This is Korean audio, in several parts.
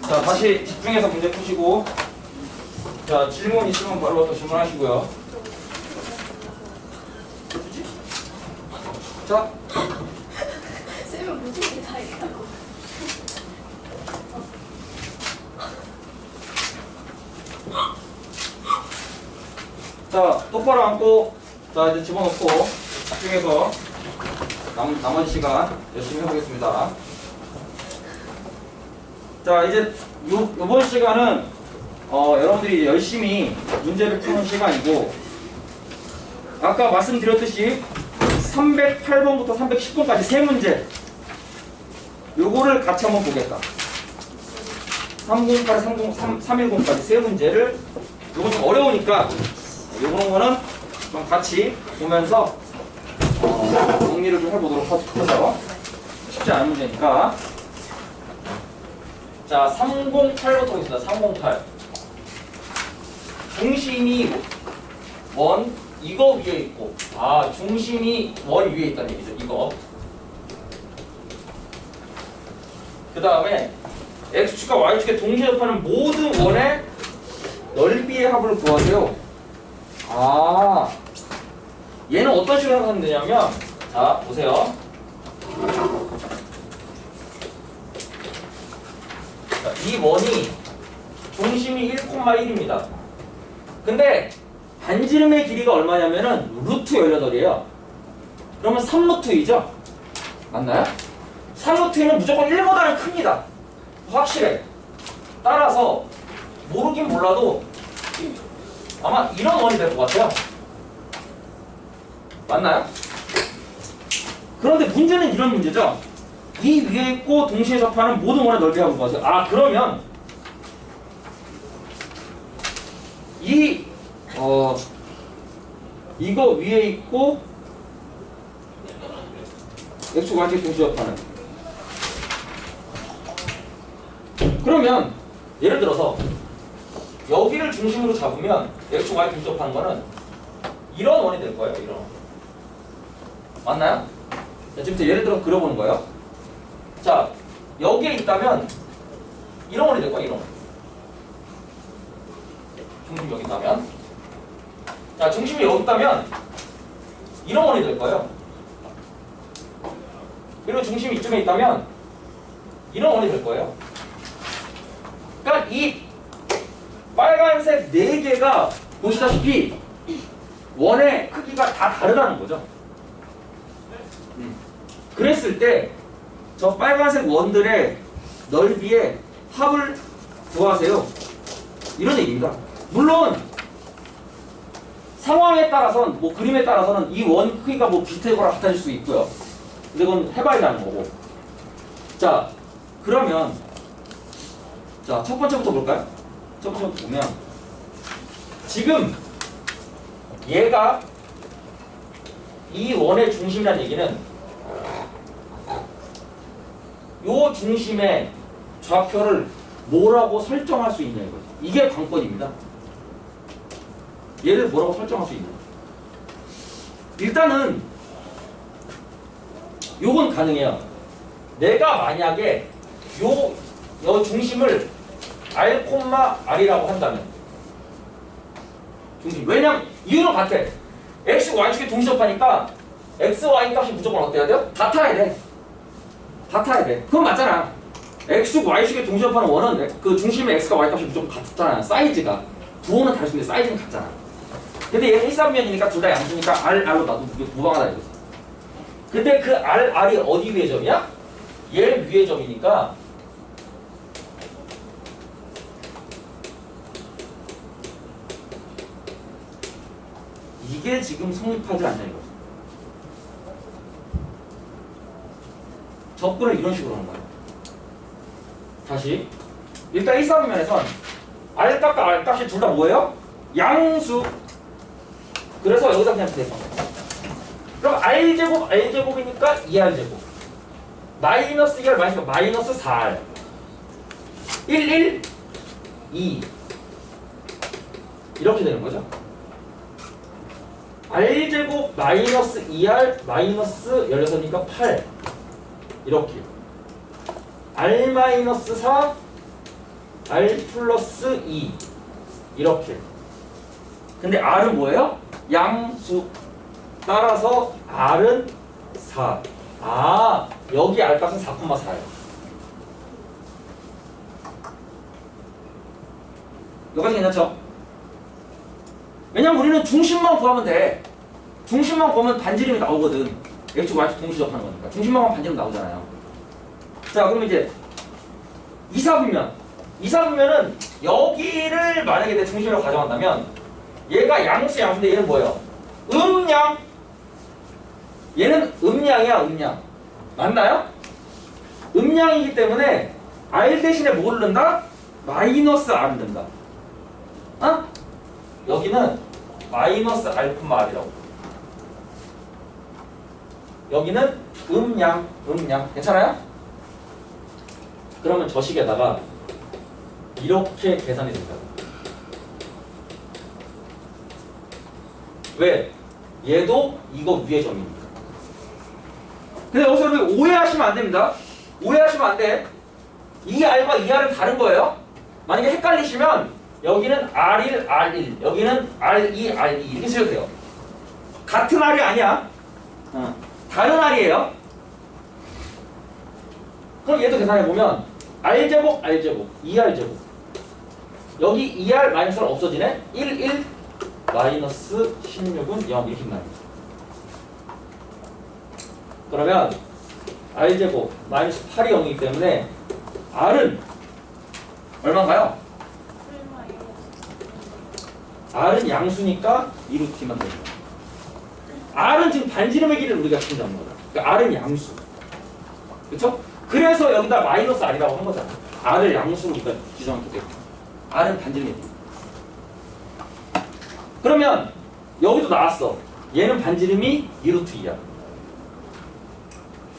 자, 다시 집중해서 문제 푸시고. 자, 질문 있으면 바로 또 질문하시고요. 자. 쌤은 무슨 다 있다고. 자, 똑바로 앉고. 자, 이제 집어넣고. 집중해서 나머지 시간 열심히 해보겠습니다. 자, 이제 요번 시간은 여러분들이 이제 열심히 문제를 푸는 시간이고, 아까 말씀드렸듯이 308번부터 310번까지 세 문제, 요거를 같이 한번 보겠다. 308, 310까지 세 문제를, 요거 좀 어려우니까 요런 거는 좀 같이 보면서 정리를 좀 해보도록 해서, 쉽지 않은 문제니까. 자, 308부터 보겠습니다. 308. 중심이 원, 이거 위에 있고, 중심이 원 위에 있다는 얘기죠. 이거. 그 다음에 x축과 y축의 동시에 접하는 모든 원의 넓이의 합을 구하세요. 얘는 어떤 식으로 하면 되냐면, 자, 보세요. 자, 이 원이 중심이 1,1입니다. 근데 반지름의 길이가 얼마냐면은 루트 18이에요. 그러면 3루트이죠? 맞나요? 3루트는 무조건 1보다는 큽니다. 확실해. 따라서 모르긴 몰라도 아마 이런 원이 될 것 같아요. 맞나요? 그런데 문제는 이런 문제죠. 이 위에 있고 동시에 접하는 모든 원의 넓이 합을 구하세요. 그러면 이거 위에 있고 x축 y축 동시에 접하는, 그러면 예를 들어서 여기를 중심으로 잡으면 x축 y 동시에 접하는 거는 이런 원이 될 거예요. 이런 원. 맞나요? 자, 지금부터 예를 들어 그려보는 거예요. 자, 여기에 있다면 이런 원이 될 거예요. 이런 원. 중심이 여기 있다면, 자, 중심이 여기 있다면 이런 원이 될 거예요. 그리고 중심이 이쪽에 있다면 이런 원이 될 거예요. 그러니까 이 빨간색 4개가 보시다시피 원의 크기가 다 다르다는 거죠. 그랬을 때 저 빨간색 원들의 넓이의 합을 구하세요. 이런 얘기입니다. 물론 상황에 따라서는, 그림에 따라서는 이 원 크기가 비슷하거나 같아질 수 있고요. 근데 그건 해봐야지는 거고. 자, 그러면 자, 첫 번째부터 볼까요? 첫 번째부터 보면 지금 얘가 이 원의 중심이라는 얘기는 요 중심의 좌표를 뭐라고 설정할 수 있냐 이거죠. 이게 관건입니다. 얘를 뭐라고 설정할 수 있냐. 일단은 요건 가능해요. 내가 만약에 요 중심을 R,R이라고 한다면, 중심. 왜냐면 이유는 같아. x, y축이 동시 접하니까 x, y 값이 무조건 어때야 돼요? 같아야 돼. 같아야 돼. 그건 맞잖아. x축, y축의 동시 접하는 원은 그 중심의 x과 y 값이 무조건 같잖아요. 사이즈가. 두 원은 다를 수 있는데 사이즈는 같잖아. 근데 얘는 일삼면이니까 둘 다 양수니까 R로 나도 무방하다 이거지. 근데 그 R이 어디 위의 점이야? 얘 위의 점이니까 이게 지금 성립하지 않냐 이거지. 접근을 이런 식으로 하는 거야. 다시 일단 일삼면에선 R값과 R값이 둘 다 뭐예요? 양수. 그래서 여기다 그냥 대서. 그럼 R제곱, R제곱이니까 2R제곱. 마이너스 2R, 마이너스 4R. 1, 2. 이렇게 되는 거죠. R제곱 마이너스 2R 마이너스 16이니까 8. 이렇게. R 마이너스 4 R 플러스 2 이렇게. 근데 R은 뭐예요? 양수. 따라서 R은 4. 아, 여기 R 값은 4,4예요. 여기까지 괜찮죠? 왜냐면 우리는 중심만 구하면 돼. 중심만 구하면 반지름이 나오거든. X축 Y축 동시 접하는 거니까. 중심만 구하면 반지름 나오잖아요. 자, 그럼 이제 2사분면은 여기를 만약에 내 중심으로 가져간다면 얘가 양수인데 얘는 뭐예요? 음양. 얘는 음양이야, 음양. 맞나요? 음양이기 때문에 R 대신에 뭐를 넣는다? 마이너스 R을 넣는다. 어? 여기는 마이너스 R이라고. 여기는 음양. 괜찮아요? 그러면 저 식에다가 이렇게 계산이 된다. 왜? 얘도 이거 위의 점이니까. 근데 여기서 여러분 오해하시면 안 됩니다. 오해하시면 안 돼. 이 R과 이 R은 다른 거예요. 만약에 헷갈리시면 여기는 R1, R1, 여기는 R2, R2 이렇게 쓰셔도 돼요. 같은 R이 아니야. 다른 R이에요. 그럼 얘도 계산해보면 R제곱, R제곱, 2R제곱. 여기 2R 마이너스는 없어지네. 1 마이너스 16은 0 이렇게 나와요. 그러면 R제곱 마이너스 8이 0이기 때문에 R은 얼마인가요? R은 양수니까 2루트만 됩니다. R은 지금 반지름의 길이를 우리가 지금 잡는 거다. 그러니까 R은 양수. 그쵸? 그래서 여기다 마이너스 R이라고 한 거잖아. R을 양수로 우리가 지정하게 되고 R은 반지름의 길이. 그러면 여기도 나왔어. 얘는 반지름이 2루트 2야.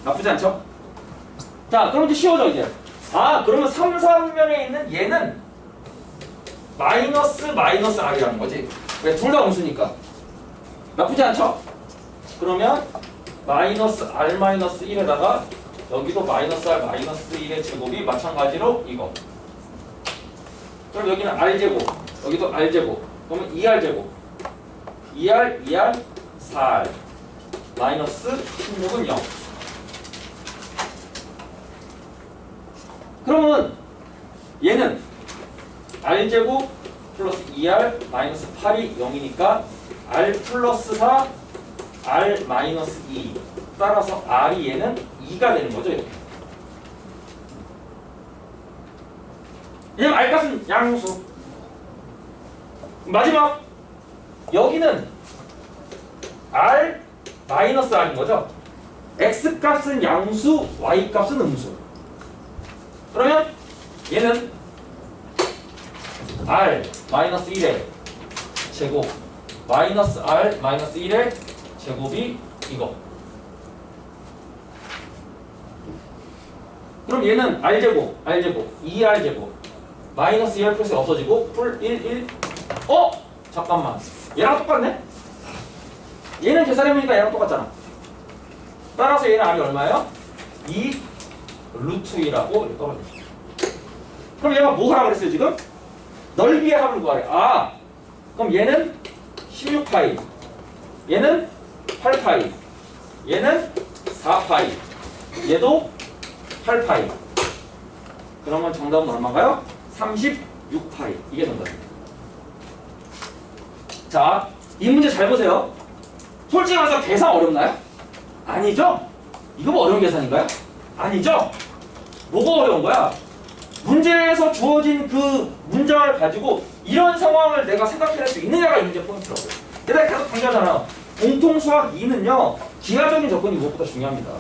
나쁘지 않죠? 자, 그럼 이제 쉬워져 이제. 아, 그러면 3, 4면에 있는 얘는 마이너스 R이라는 거지. 왜? 둘 다 음수니까. 나쁘지 않죠? 그러면 마이너스 R 마이너스 1에다가 여기도 마이너스 R 마이너스 1의 제곱이 마찬가지로 이거. 그럼 여기는 R제곱, 여기도 R제곱. 그러면 2R제곱. 2R, 4R. 마이너스 16은 0. 그러면 얘는 R제곱 플러스 2R 마이너스 8이 0이니까 R 플러스 4, R 마이너스 2. 따라서 R이 얘는 2가 되는 거죠. 이렇게. 왜냐면 R 값은 양수. 마지막 여기는 R 마이너스 R인 거죠. X 값은 양수, Y 값은 음수. 그러면 얘는 R 마이너스 1의 제곱 마이너스 R 마이너스 1의 제곱이 이거. 그럼 얘는 R제곱 2R제곱 마이너스 2R 플러스 없어지고 풀 1 잠깐만, 얘랑 똑같네? 얘는 계산해보니까 얘랑 똑같잖아. 따라서 얘는 R이 얼마예요? 2 루트 2라고 이렇게 떨어져. 그럼 얘가 뭐 하라고 그랬어요 지금? 넓이의 합을 구하래. 아, 그럼 얘는 16파이, 얘는 8파이, 얘는 4파이, 얘도 8파이. 그러면 정답은 얼마인가요? 36파이. 이게 정답입니다. 자, 이 문제 잘 보세요. 솔직히 말해서 계산 어렵나요? 아니죠? 이거 뭐 어려운 계산인가요? 아니죠? 뭐가 어려운 거야? 문제에서 주어진 그 문장을 가지고 이런 상황을 내가 생각해낼 수 있느냐가 이 문제 포인트라고요. 내가 계속 강조하잖아. 공통수학 2는요 기하적인 접근이 무엇보다 중요합니다.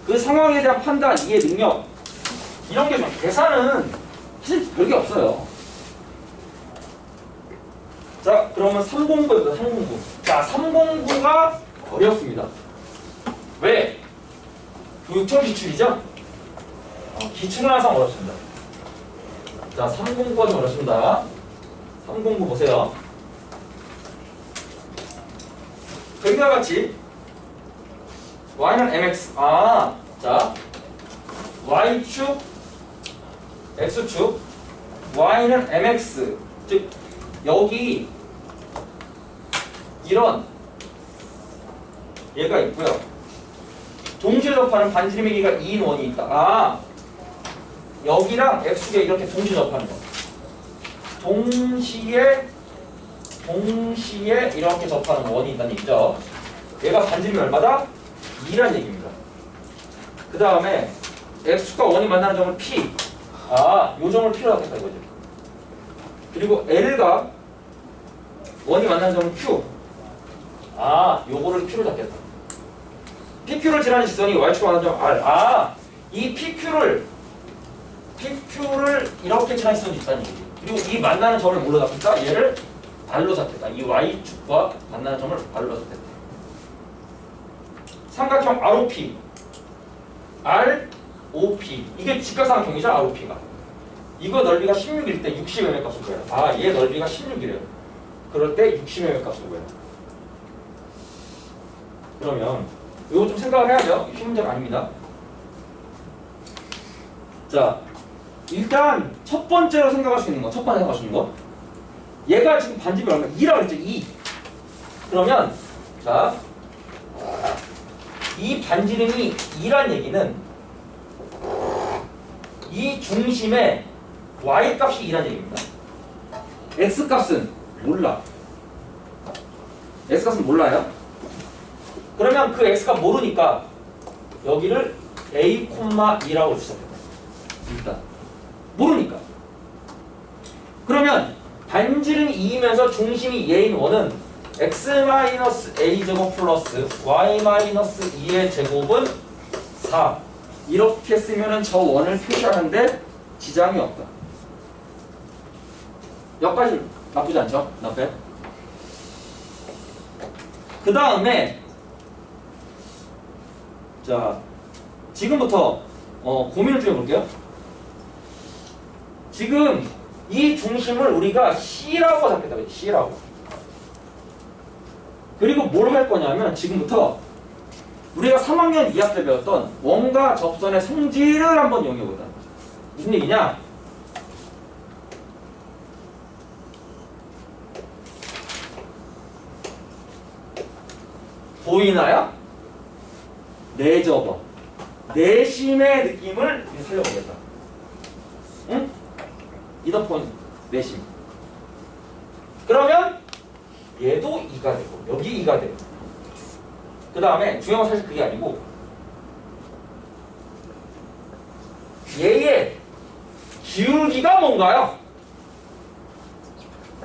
그 상황에 대한 판단, 이해 능력 이런 게 좀, 계산은 사실 별게 없어요. 자, 그러면 309입니다. 309. 자, 309가 어렵습니다. 왜? 교육청 기출이죠? 기출은 항상 어렵습니다. 자, 309가 좀 어렵습니다. 309 보세요. 여기와 같이 y는 mx. 자, y축, x축 y는 mx, 즉 여기 이런 얘가 있고요. 동시에 접하는 반지름의 길이가 2인 원이 있다. 아, 여기랑 x가 이렇게 동시에 접하는 거. 동시에 이렇게 접하는 원이 있다는 얘기죠. 얘가 반지름이 얼마다? 2란 얘기입니다. 그 다음에 x과 원이 만나는 점을 p. 아, 요 점을 p로 잡겠다 이거죠. 그리고 l과 원이 만나는 점은 q. 아, 요거를 p로 잡겠다. PQ를 지나는 직선이 y축과 만나는 점 r. 아, 이 PQ를 이렇게 지나는 직선이 있다는 얘기죠. 그리고 이 만나는 점을 뭘로 잡겠다? 얘를 r로 잡겠다. 이 y축과 만나는 점을 r로 잡겠다. 삼각형 ROP. ROP. 이게 직각삼각형이죠, ROP가. 이거 넓이가 16일 때 60mm 값을 구해요. 아, 얘 넓이가 16이래요. 그럴 때 60mm 값을 구해요. 그러면 이거 좀 생각을 해야죠. 쉬운 문제가 아닙니다. 자, 일단 첫 번째로 생각할 수 있는 거, 첫 번째 생각할 수 있는 거. 얘가 지금 반지름이 얼마? 2라고 했죠, 2. 그러면 자, 이 반지름이 2란 얘기는 이 중심의 y 값이 2란 얘기입니다. x 값은 몰라. x 값은 몰라요. 그러면 그 x가 모르니까 여기를 a, 2라고 주셨겠다. 일단 모르니까. 그러면 반지름이 2이면서 중심이 얘인 원은 x-a 제곱 플러스 y-2의 제곱은 4. 이렇게 쓰면은 저 원을 표시하는데 지장이 없다. 여기까지 나쁘지 않죠? 나쁘게. 그 다음에 자, 지금부터 고민을 좀 해볼게요. 지금 이 중심을 우리가 C라고 잡겠다. C라고. 그리고 뭘 할 거냐면 지금부터 우리가 3학년 2학기 때 배웠던 원과 접선의 성질을 한번 이용해보자. 무슨 얘기냐? 보이나요? 내접어. 내심의 느낌을 살려보겠다. 응? 이더폰 내심. 그러면 얘도 2가 되고 여기 2가 되고. 그 다음에 중요한 건 사실 그게 아니고 얘의 기울기가 뭔가요?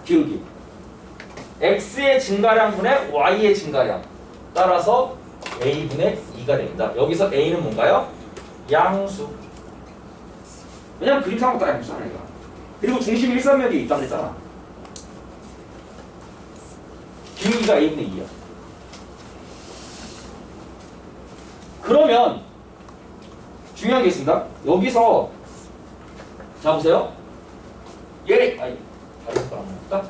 기울기. x의 증가량분의 y의 증가량. 따라서 a분의 2가 됩니다. 여기서 a는 뭔가요? 양수. 왜냐면 그림상으로 따라 양수잖아 얘가. 그리고 중심 일산면에 있다고 그랬잖아. 기울기가 a분의 2야. 그러면 중요한 게 있습니다. 여기서 자 보세요. 얘 아니 다른 거랑 볼까?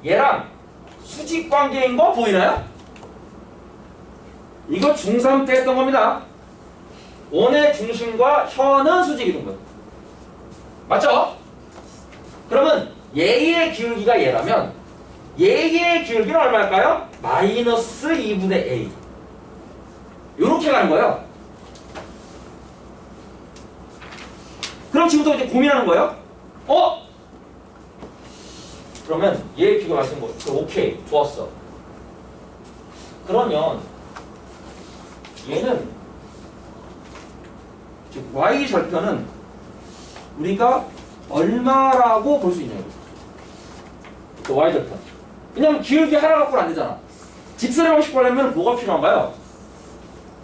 얘랑 수직 관계인 거 보이나요? 이거 중3 때 했던 겁니다. 원의 중심과 현은 수직이 된 거예요. 맞죠? 그러면 얘의 기울기가 얘라면 얘의 기울기는 얼마일까요? 마이너스 2분의 a. 요렇게 가는 거예요. 그럼 지금부터 이제 고민하는 거예요. 그러면 얘의 비교 말씀 거. 오케이, 좋았어. 그러면 얘는 즉 y 절편은 우리가 얼마라고 볼 수 있냐고. 그 y 절편. 왜냐면 기울기 하나 갖고는 안 되잖아. 직선의 방식 보려면 뭐가 필요한가요?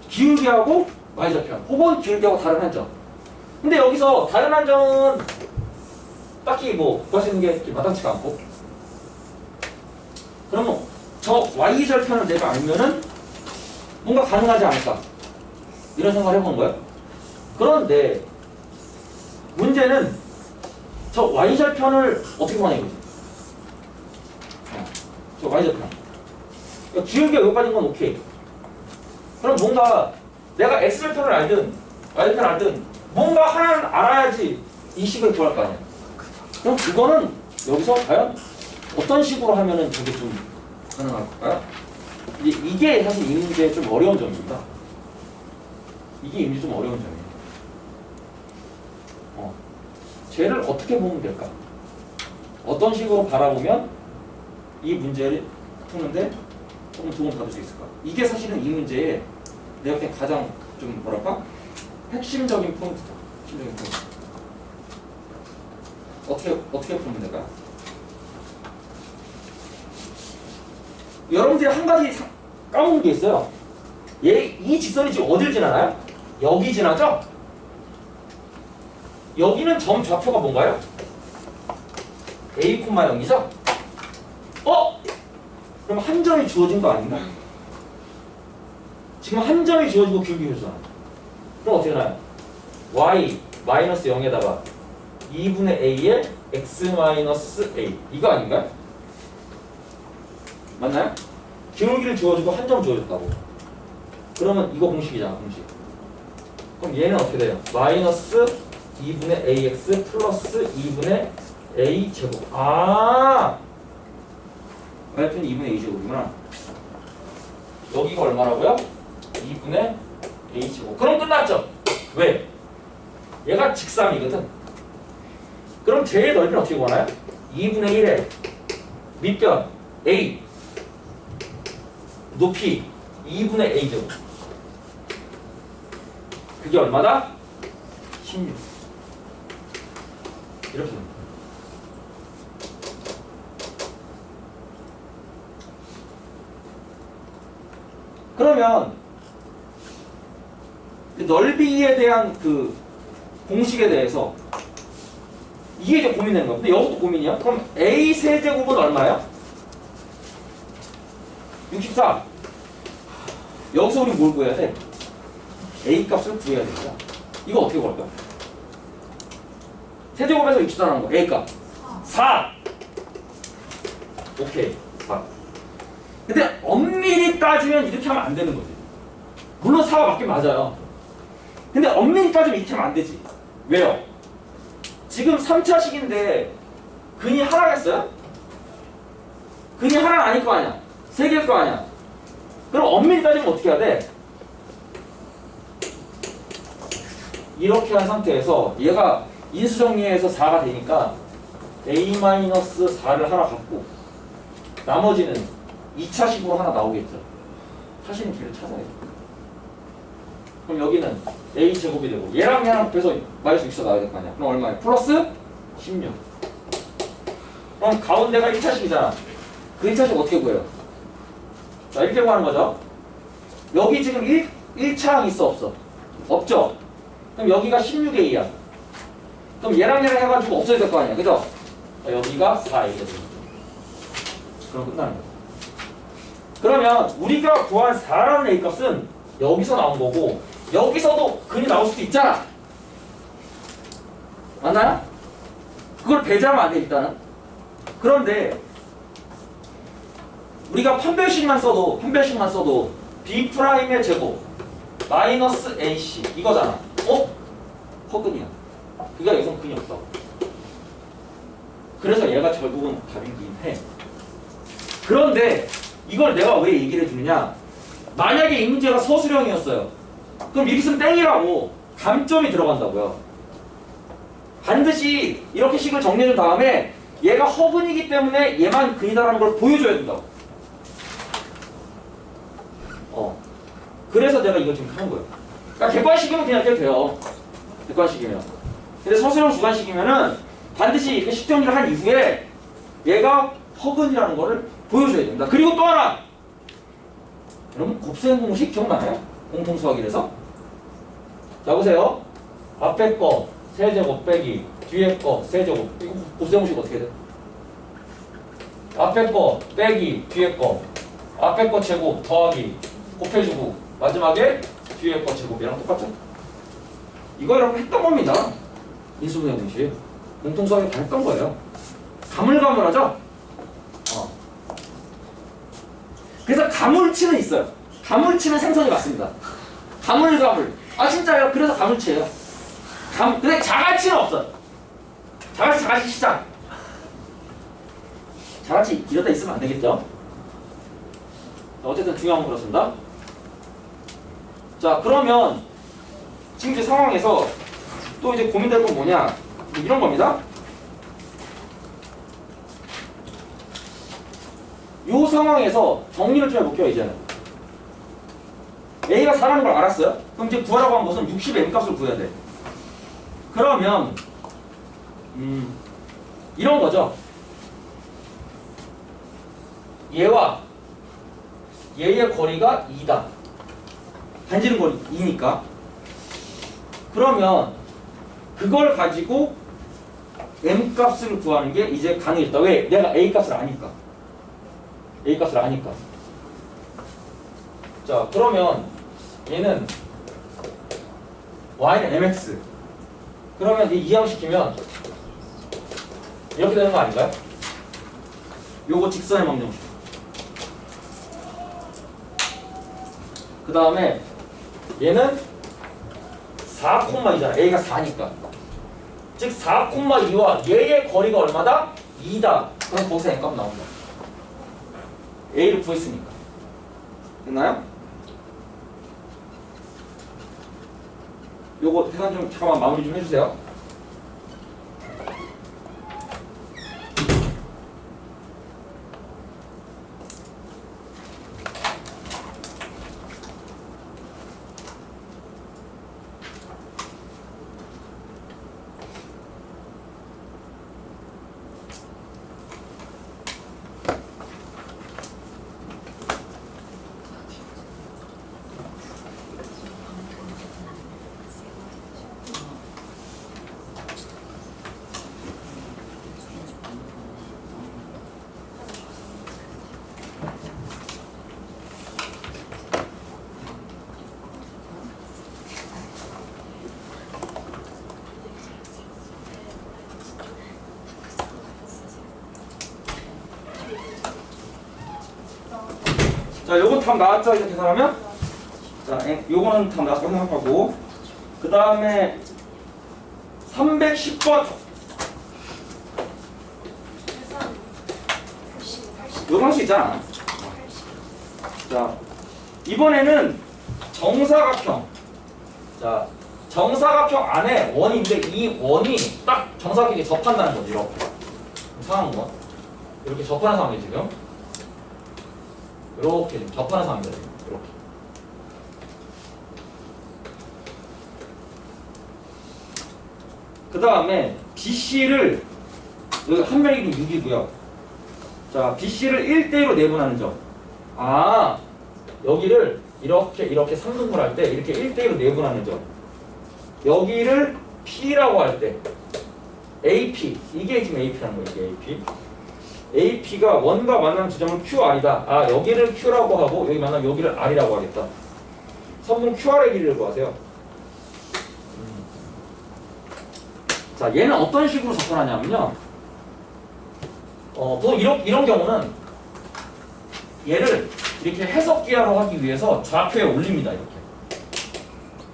기울기하고 y 절편. 혹은 기울기하고 다른 한 점. 근데 여기서 다른 한 점은 딱히 뭐 구할 수 있는 게 마땅치가 않고. 그러면 저 y 절편을 내가 알면은 뭔가 가능하지 않을까? 이런 생각을 해보는 거예요. 그런데 문제는 저 y절편을 어떻게 구하냐 이거지. 저 y절편. 그러니까 기울기가 여기까지인 건 오케이. 그럼 뭔가 내가 x절편을 알든 y절편을 알든 뭔가 하나는 알아야지 이 식을 구할 거 아니야. 그럼 그거는 여기서 과연 어떤 식으로 하면은 저게 좀 가능할까요? 이게 사실 이 문제의 좀 어려운 점입니다. 이게 이 문제 좀 어려운 점이에요. 쟤를 어떻게 보면 될까? 어떤 식으로 바라보면 이 문제를 푸는데 조금 도움을 받을 수 있을까? 이게 사실은 이 문제의 내가 그냥 가장 좀 뭐랄까? 핵심적인 포인트다. 핵심적인 포인트. 어떻게 보면 될까요? 여러분들이 한 가지 까먹은 게 있어요. 이 직선이 지금 어딜 지나나요? 여기 지나죠? 여기는 점 좌표가 뭔가요? A, 0이죠? 그럼 한 점이 주어진 거 아닌가? 지금 한 점이 주어지고 기울기 표시잖아. 그럼 어떻게 나요? y 마이너스 0에다가 2분의 a에 x 마이너스 a 이거 아닌가요? 맞나요? 기울기를 주어주고 한 점 주어졌다고. 그러면 이거 공식이잖아, 공식. 그럼 얘는 어떻게 돼요? 마이너스 2분의 ax 플러스 2분의 a 제곱. y편이 2분의 a 제곱이구나. 여기가 얼마라고요? 2분의 a 제곱. 그럼 끝났죠? 왜? 얘가 직삼이거든. 그럼 쟤의 넓이는 어떻게 구하나요? 2분의 1에 밑변 a 높이 2분의 a 제곱. 그게 얼마다? 16. 이렇게 됩니다. 그러면 그 넓이에 대한 그 공식에 대해서 이게 이제 고민되는 거야. 근데 여기도 고민이야. 그럼 a 세제곱은 얼마야? 64. 여기서 우리 뭘 구해야 돼? a 값을 구해야 되니까 이거 어떻게 구할까? 세제곱에서 64 나온 거. a 값 4. 오케이 4. 근데 엄밀히 따지면 이렇게 하면 안 되는 거지. 물론 4가 맞긴 맞아요. 근데 엄밀히 따지면 이렇게 하면 안 되지. 왜요? 지금 3차식인데 근이 하나겠어요? 근이 하나는 아닐 거 아니야. 3개일 거 아니야. 그럼 엄밀히 따지면 어떻게 해야 돼? 이렇게 한 상태에서 얘가 인수정리해서 4가 되니까 a-4를 하나 갖고 나머지는 2차식으로 하나 나오겠죠. 사실은 길을 찾아야 돼. 그럼 여기는 a제곱이 되고 얘랑 곱해서 마이너스 6이 나와야 될 거 아니야. 그럼 얼마야? 플러스 16. 그럼 가운데가 1차식이잖아. 그 1차식 어떻게 구해요? 자, 이렇게 구하는 거죠. 여기 지금 1차항 있어 없어? 없죠? 그럼 여기가 16a야. 그럼 얘랑 해가지고 없어야 될 거 아니야. 그죠? 자, 여기가 4a거든. 그럼 끝나는 거야. 그러면 우리가 구한 4라는 a 값은 여기서 나온 거고 여기서도 근이 나올 수도 있잖아. 맞나요? 그걸 배제하면 안 돼 일단은. 그런데 우리가 판별식만 써도 b'의 제곱 마이너스 ac 이거잖아. 허근이야. 그러니까 여기서는 근이 없어. 그래서 얘가 결국은 답이긴 해. 그런데 이걸 내가 왜 얘기를 해주느냐? 만약에 이 문제가 서술형이었어요. 그럼 이렇게 쓰면 땡이라고 감점이 들어간다고요. 반드시 이렇게 식을 정리해준 다음에 얘가 허근이기 때문에 얘만 근이다라는 걸 보여줘야 된다고. 그래서 내가 이걸 지금 하는 거예요. 그러니까 객관식이면 그냥 해도 돼요. 객관식이면. 근데 서술형 주관식이면은 반드시 이렇게 식 정리를 한 이후에 얘가 허근이라는 거를 보여줘야 됩니다. 그리고 또 하나! 여러분 곱셈 공식 기억나요? 공통수학이라서? 자 보세요. 앞에 거 세제곱 빼기 뒤에 거 세제곱. 이거 곱셈 공식 어떻게 돼? 앞에 거 빼기 뒤에 거 앞에 거 제곱 더하기 곱해주고 마지막에 뒤에 거 제곱이랑 똑같죠? 이거 여러분 했던 겁니다. 인수분해 공식 공통수학에 다 했던 거예요. 가물가물하죠? 그래서 가물치는 있어요. 가물치는 생선이 맞습니다. 가물. 아 진짜요? 그래서 가물치예요. 근데 자갈치는 없어요. 자갈치 시장. 자갈치 이러다 있으면 안 되겠죠? 어쨌든 중요한 건 그렇습니다. 자 그러면 지금 이제 상황에서 또 이제 고민될 건 뭐냐? 이런 겁니다. 이 상황에서 정리를 좀 해볼게요. 이제는 A가 4라는 걸 알았어요. 그럼 이제 구하라고 한 것은 60의 M값을 구해야 돼. 그러면 이런 거죠. 얘와 얘의 거리가 2다. 반지름 거리 2니까. 그러면 그걸 가지고 M값을 구하는 게 이제 가능해졌다. 왜? 내가 A값을 아니까. A값을 아니까. 자 그러면 얘는 Y는 MX. 그러면 이 이항시키면 이렇게 되는 거 아닌가요? 요거 직선의 망정식. 그 다음에 얘는 4,2잖아. A가 4니까. 즉 4,2와 얘의 거리가 얼마다? 2다. 그럼 거기서 N값 나온다. A를 구했으니까. 됐나요? 요거 계산 좀 잠깐만 마무리 좀 해주세요. 자, 요건 답 나왔죠? 이렇게 계산하면? 자, 요거는 답 나왔다고 생각하고, 그 다음에 310번. 요거 할 수 있잖아. 자, 이번에는 정사각형. 자, 정사각형 안에 원인데 이 원이 딱 정사각형에 접한다는 거죠. 이렇게. 이상한 거. 이렇게 접하는 상황이 지금. 이렇게 지금 접하는 상황입니다. 이렇게. 그 다음에 BC를 여기 한 면이 6이고요. 자, BC를 1대1로 내분하는 점. 아, 여기를 이렇게 3등분 할 때 이렇게 1대1로 내분하는 점. 여기를 P라고 할 때 AP, 이게 지금 AP라는 거예요. 이게 AP. AP가 원과 만나는 지점은 QR이다. 아, 여기를 Q라고 하고 여기 만나면 여기를 R이라고 하겠다. 선분 QR의 길이를 구하세요. 자, 얘는 어떤 식으로 접근하냐면요. 보통 이런 경우는 얘를 이렇게 해석기하로 하기 위해서 좌표에 올립니다. 이렇게.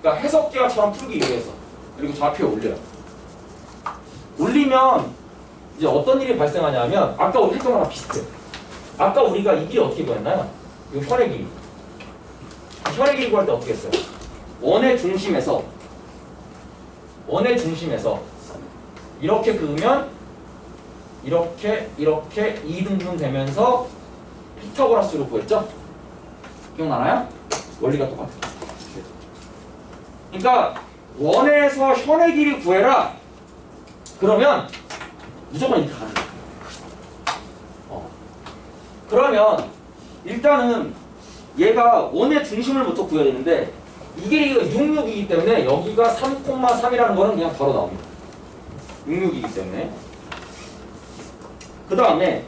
그러니까 해석기하처럼 풀기 위해서. 그리고 좌표에 올려요. 올리면 이제 어떤 일이 발생하냐면 아까 우리 했던 거랑 비슷해. 아까 우리가 이 길이 어떻게 구했나요? 이 현의 길이. 현의 길이 구할 때 어떻게 했어요? 원의 중심에서 이렇게 그으면 이렇게 2등분 되면서 피타고라스로 구했죠? 기억나나요? 원리가 똑같아요. 그러니까 원에서 현의 길이 구해라. 그러면 무조건 이렇게 가는 거예요. 그러면 일단은 얘가 원의 중심을부터 구해야 되는데 이 길이가 66이기 때문에 여기가 3,3이라는 거는 그냥 바로 나옵니다. 66이기 때문에. 그 다음에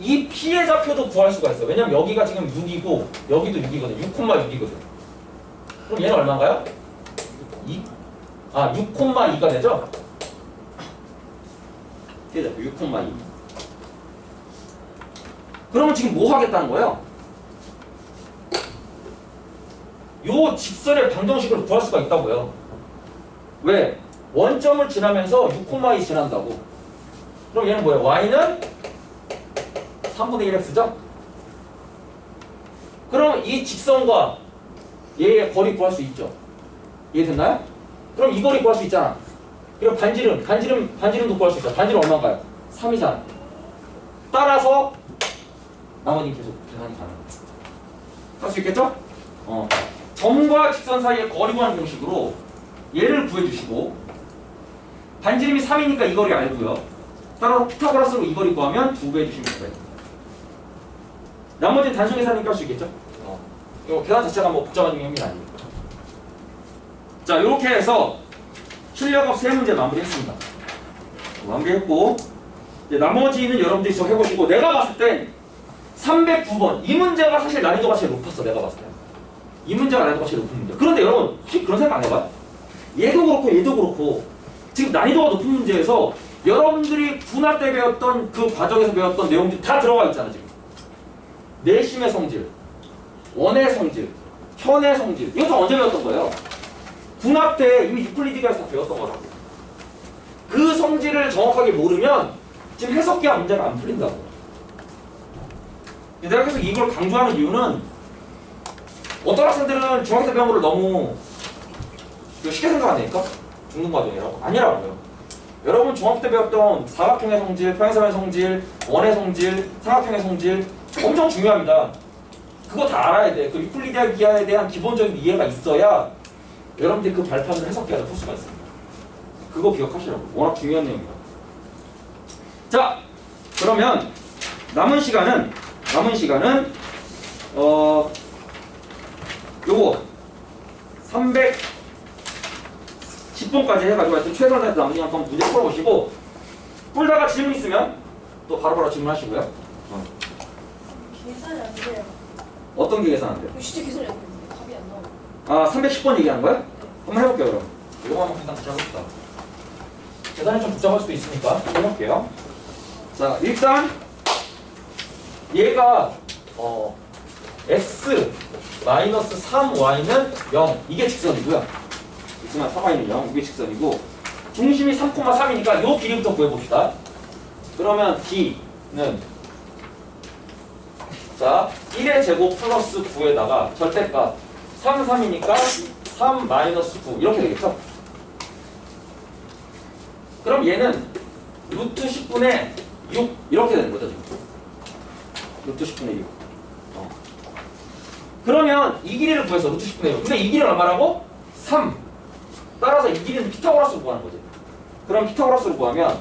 이 P의 좌표도 구할 수가 있어요. 왜냐면 여기가 지금 6이고 여기도 6이거든. 6,6이거든. 그럼 얘는 얼마인가요? 6,2가 되죠? P의 좌표 6,2. 그러면 지금 뭐 하겠다는 거예요? 요 직선의 방정식을 구할 수가 있다고요. 왜? 원점을 지나면서 6,2 지난다고. 그럼 얘는 뭐예요? y는 3분의 1x죠? 그럼 이 직선과 얘의 거리 구할 수 있죠? 이해됐나요? 그럼 이 거리 구할 수 있잖아. 그럼 반지름도 구할 수 있죠. 반지름 얼마인가요? 3이잖아. 따라서 나머지는 계속 계산이 가능해요. 할 수 있겠죠? 점과 직선 사이의 거리 구하는 공식으로 얘를 구해주시고 반지름이 3이니까 이 거리 알고요. 따라서 피타고라스로 이 거리 구하면 2배 해주시면 돼요. 나머지는 단순 계산이니까 할 수 있겠죠? 이거 계산 자체가 뭐 복잡한 행위 아니니까. 자, 이렇게 해서 실력업 3문제 마무리했습니다. 마무리했고 이제 나머지는 여러분들이 저 해보시고 내가 봤을 땐 309번 이 문제가 사실 난이도가 제일 높았어. 내가 봤을 때 이 문제가 난이도가 제일 높은 문제. 그런데 여러분 혹시 그런 생각 안 해봐요? 얘도 그렇고 얘도 그렇고 지금 난이도가 높은 문제에서 여러분들이 군화 때 배웠던 그 과정에서 배웠던 내용들이 다 들어가 있잖아. 지금 내심의 성질, 원의 성질, 현의 성질 이거 다 언제 배웠던 거예요? 군합 때 이미 유클리드가에서 배웠던 거라고. 그 성질을 정확하게 모르면 지금 해석기와 문제가 안 풀린다고. 내가 계속 이걸 강조하는 이유는 어떤 학생들은 중학교 때 배운 거를 너무 쉽게 생각한다니까? 중등 과정이라고. 아니라고요. 여러분 중학교 때 배웠던 사각형의 성질, 평행선의 성질, 원의 성질, 삼각형의 성질 엄청 중요합니다. 그거 다 알아야 돼. 그 유클리드 기하에 대한 기본적인 이해가 있어야 여러분들이 그 발판을 해석해야 풀 수가 있습니다. 그거 기억하시라고. 워낙 중요한 내용입니다. 자, 그러면 남은 시간은 요거 310번까지 해가지고 하여튼 최선을 다해서 남은 시간 한번 문제 풀어보시고 풀다가 질문 있으면 또 바로바로 질문하시고요. 계산이 안 돼요. 어떤 게 계산 안 돼요? 진짜 계산이 안 되는데 답이 안 나와요. 310번 얘기하는 거야? 한번 해볼게요 그럼. 이거 한번 계산 같이 해봅시다. 계산이 좀 복잡할 수도 있으니까 해볼게요. 자, 일단 얘가 x 마이너스 3y는 0 이게 직선이고요. x 마이너스 3y는 0 이게 직선이고 중심이 3,3이니까 요 길이부터 구해봅시다. 그러면 d는 자 1의 제곱 플러스 9에다가 절대값 3, 3이니까 3 마이너스 9 이렇게 되겠죠? 그럼 얘는 루트 10분의 6 이렇게 되는 거죠 지금. 루트 10분의 6 그러면 이 길이를 구해서 루트 10분의 6 근데 이 길이는 얼마라고? 3 따라서 이 길이는 피타고라스로 구하는 거지. 그럼 피타고라스로 구하면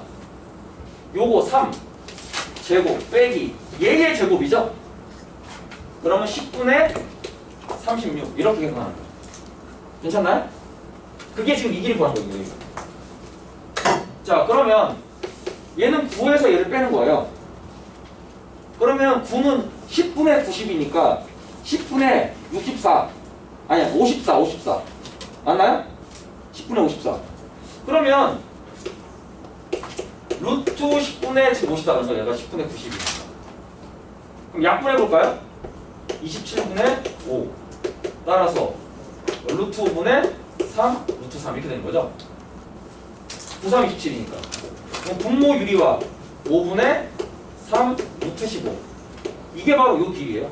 요거 3 제곱 빼기 얘의 제곱이죠? 그러면 10분의 36 이렇게 계산하는 거죠. 괜찮나요? 그게 지금 이 길이 구하는 거예요. 자, 그러면 얘는 9에서 얘를 빼는 거예요. 그러면 9는 10분의 90이니까 10분의 64 아니야 54 맞나요? 10분의 54 그러면 루트 10분의 지금 54 그래서 얘가 10분의 90이니까 그럼 약분해볼까요? 27분의 5 따라서 루트 5분의 3 루트 3 이렇게 되는 거죠. 9, 3, 27이니까 분모 유리와 5분의 3 루트 15 이게 바로 요 길이에요.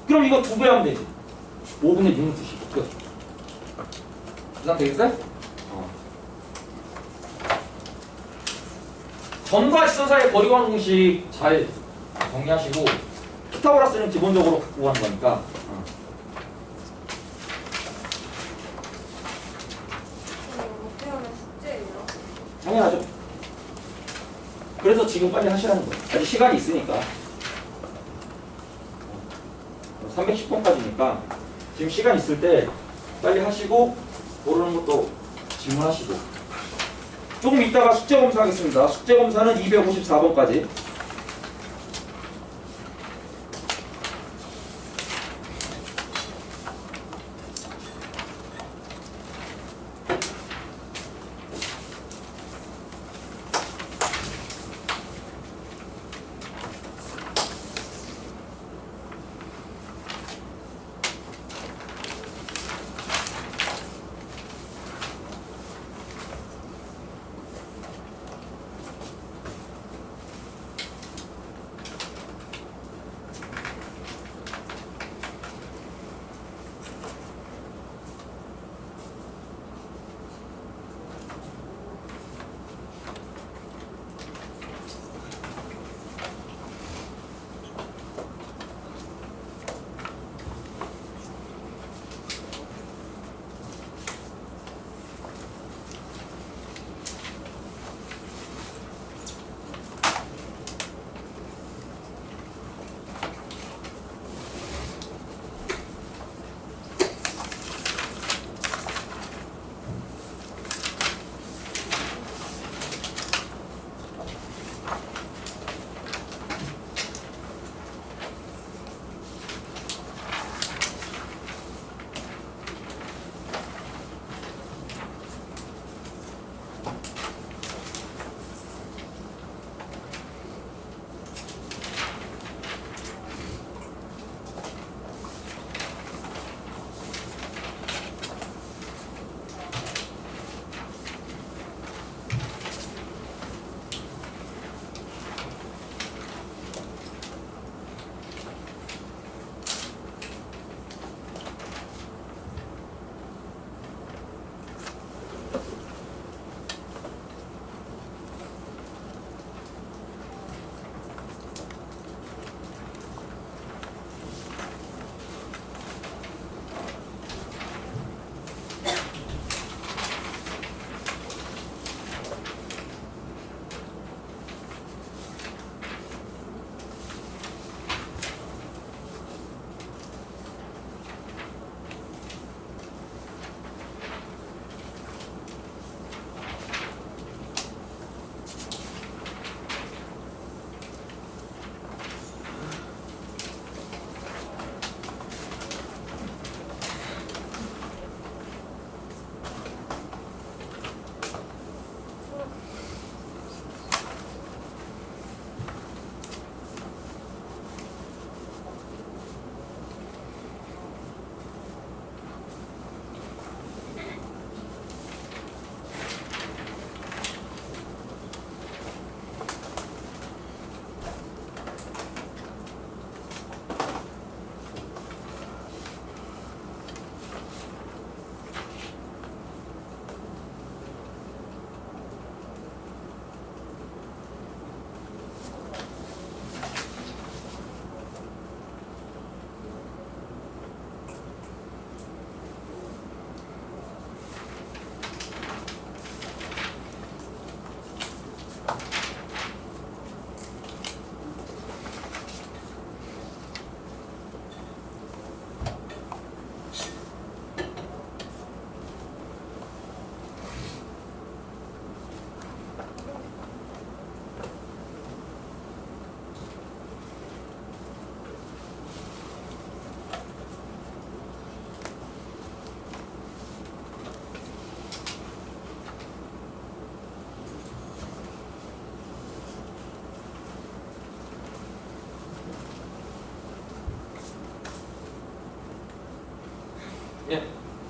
그럼 이거 2배 하면 되지. 5분의 6 루트 15 끝. 계산 되겠어요? 점과 직선 사이의 거리 구하는 공식 잘 정리하시고 피타고라스는 기본적으로 갖고 가는 거니까 어떻게 하면 숙제예요? 당연하죠. 그래서 지금 빨리 하시라는 거예요. 아직 시간이 있으니까. 310번까지니까 지금 시간 있을 때 빨리 하시고 모르는 것도 질문하시고 조금 이따가 숙제 검사 하겠습니다. 숙제 검사는 254번까지.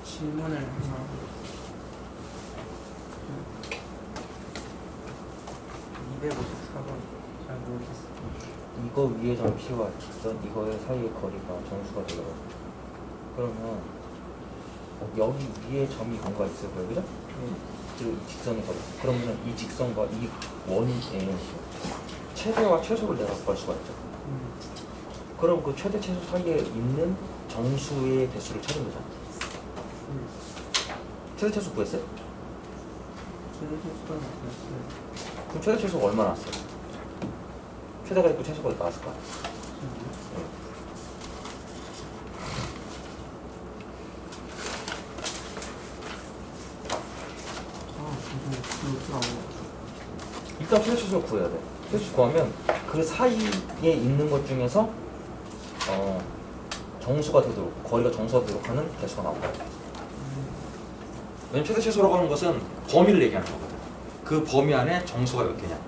질문을 하나. 254번 잘 모르겠어. 이거 위에 점씨와 직선 이거의 사이의 거리가 정수가 되더라고. 그러면 여기 위에 점이 뭔가 있을 거예요, 그죠? 그리고 이 직선의 거리. 그러면 이 직선과 이 원의 최대와 최소를 내가 구할 수가 있죠. 그럼 그 최대 최소 사이에 있는 정수의 대수를 찾은 거잖아. 최대 최소 구했어요? 최대수가 나왔어요. 그럼 최대 최소가 얼마 나왔어요? 최대가 있고 최소가 나왔을 거야. 일단 최대 최소를 구해야 돼. 최대 최소 구하면 그 사이에 있는 것 중에서 정수가 되도록, 거리가 정수가 되도록 하는 개수가 나온 거야. 왜냐면 최대 최소라고 하는 것은 범위를 얘기하는 거거든. 그 범위 안에 정수가 몇 개냐.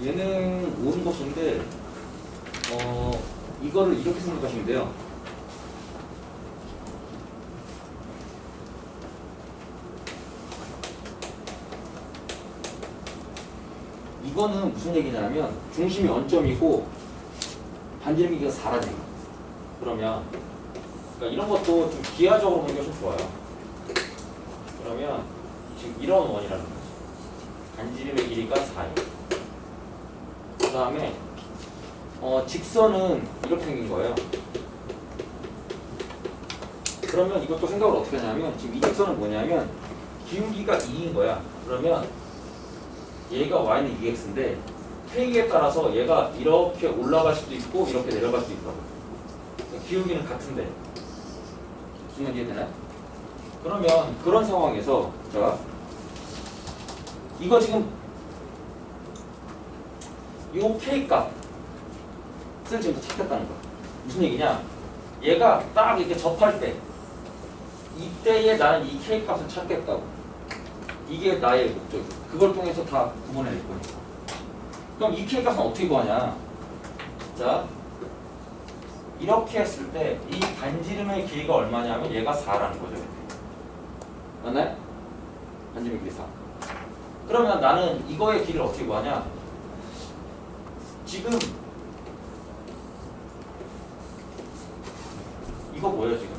얘는 옳은 것인데 이거를 이렇게 생각하시면 돼요. 이거는 무슨 얘기냐면 중심이 원점이고 반지름 길이가 4라는 얘기. 그러면 그러니까 이런 것도 좀 기하적으로 보는 게 좀 좋아요. 그러면 지금 이런 원이라는 거지. 반지름의 길이가 4예요. 그 다음에 직선은 이렇게 생긴 거예요. 그러면 이것도 생각을 어떻게 하냐면 지금 이 직선은 뭐냐면 기울기가 2인 거야. 그러면 얘가 y는 2x인데 k에 따라서 얘가 이렇게 올라갈 수도 있고 이렇게 내려갈 수도 있다고. 기울기는 같은데 무슨 말인지 이해되나요? 그러면 그런 상황에서 자 이거 지금 요 k 값을 지금 찾겠다는 거야. 무슨 얘기냐? 얘가 딱 이렇게 접할 때 이때에 나는 이 k 값을 찾겠다고. 이게 나의 목적이야. 그걸 통해서 다 구분해낼 거니까. 그럼 이 k 값은 어떻게 구하냐? 자, 이렇게 했을 때 이 반지름의 길이가 얼마냐면 얘가 4라는 거죠. 맞나요? 반지름의 길이 4. 그러면 나는 이거의 길이를 어떻게 구하냐? 지금 이거 뭐예요 지금?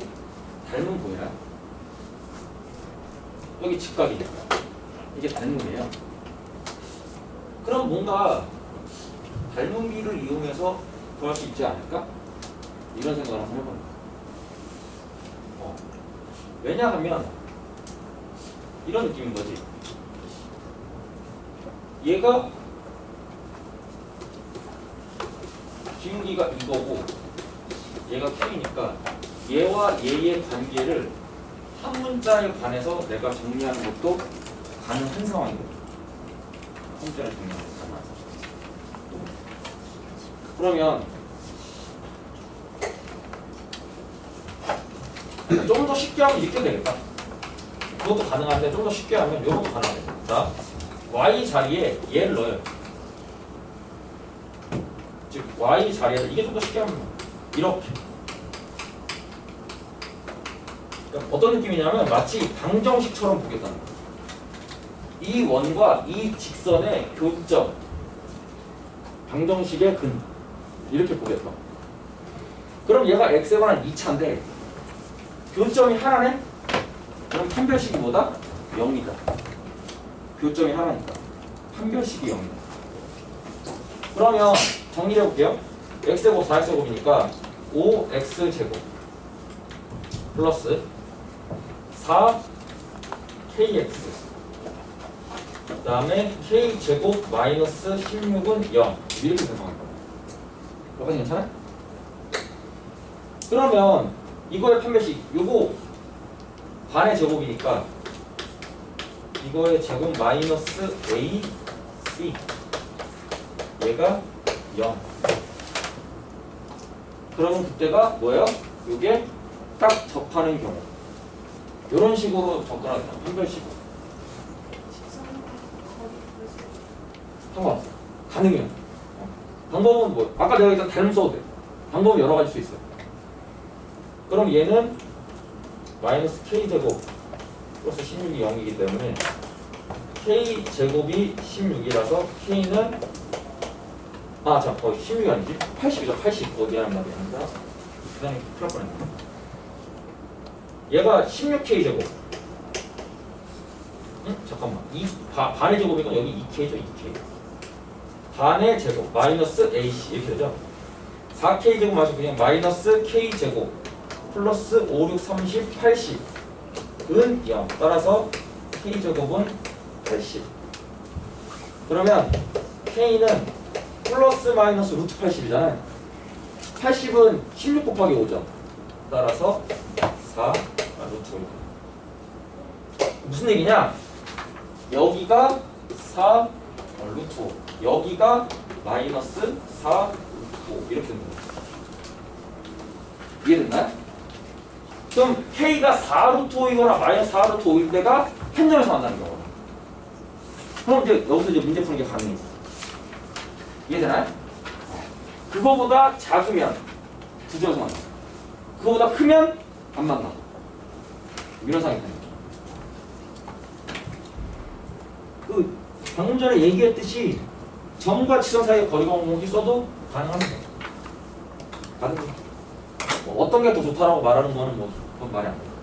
닮은 보이나요? 여기 직각이니까 이게 닮음이에요. 그럼 뭔가 닮음비를 이용해서 구할 수 있지 않을까? 이런 생각을 한번 해보는 거예요. 왜냐하면 이런 느낌인 거지. 얘가 기울기가 이거고 얘가 k니까 얘와 얘의 관계를 한 문자에 관해서 내가 정리하는 것도 가능한 상황이거든. 한 문자를 정리하는 것도 가능한 상황. 그러면 좀 더 쉽게 하면 이렇게 되겠다. 그것도 가능한데 좀 더 쉽게 하면 이것도 가능해. 자, y 자리에 얘를 넣어요. 즉 y 자리에서 이게 좀 더 쉽게 하면 이렇게. 그러니까 어떤 느낌이냐면 마치 방정식처럼 보겠다는 거예요. 이 원과 이 직선의 교점, 방정식의 근 이렇게 보겠다. 그럼 얘가 x에 관한 2차인데 교점이 하나네? 그럼 판별식이 뭐다? 0이다. 교점이 하나니까 판별식이 0이다. 그러면 정리해 볼게요. x제곱 4x제곱이니까 5x제곱 플러스 4kx 그 다음에 k제곱 마이너스 16은 0 이렇게 생성할 거예요. 여기까지 괜찮아요? 그러면 이거의 판별식 요거 반의 제곱이니까 이거의 제곱 마이너스 ac 얘가 0. 그러면 그때가 뭐예요? 요게 딱 접하는 경우. 요런 식으로 접근하겠다. 판별식으로. 상관없어. 가능해요. 방법은 뭐? 아까 내가 일단 닮음 써도 돼. 방법은 여러 가지일 수 있어요. 그럼 얘는 마이너스 k제곱 플러스 16이 0이기 때문에 k제곱이 16이라서 k는 자, 16이 아니지? 80이죠. 80. 미안합니다. 그 다음에 풀 뻔했네. 얘가 16k제곱. 응? 잠깐만. 반의 제곱이니까 여기 2k죠. 2k. 반의 제곱 마이너스 ac 이렇게 되죠. 4k제곱 마시고 그냥 마이너스 k제곱 플러스 5, 6, 30, 80은 0. 따라서 k제곱은 80. 그러면 k는 플러스 마이너스 루트 80이잖아요. 80은 16 곱하기 5죠. 따라서 4 루트 5. 무슨 얘기냐? 여기가 4 루트 5. 여기가 마이너스 4 루트 5. 이렇게 됩니다. 이해됐나요? 그럼 K가 4 루트 5이거나 마이너스 4 루트 5일 때가 한 점에서 만나는 경우다. 그럼 이제 여기서 이제 문제 푸는 게 가능해요. 이해되나요? 그거보다 작으면 부지런서 만나. 그거보다 크면 안 만나. 이런 상황이 되는 거죠. 그 방금 전에 얘기했듯이 점과 지점 사이의 거리 공목이 써도 가능합니다. 가능해요. 뭐 어떤 게 더 좋다라고 말하는 거는 뭐 그건 말이 안 돼요.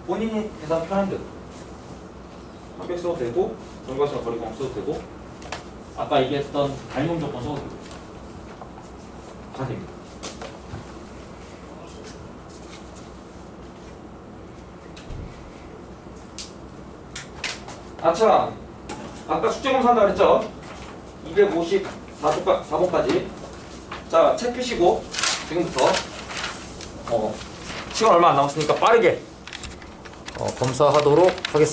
본인이 계산 편한 대로 합백 써도 되고 점과 지점 거리 공목 써도 되고 아까 얘기했던 닮음 조건 써도 되고 다 됩니다. 아차, 아까 숙제 검사한다 그랬죠? 254번까지. 자, 책 펴시고 지금부터 시간 얼마 안 남았으니까 빠르게 검사하도록 하겠습니다.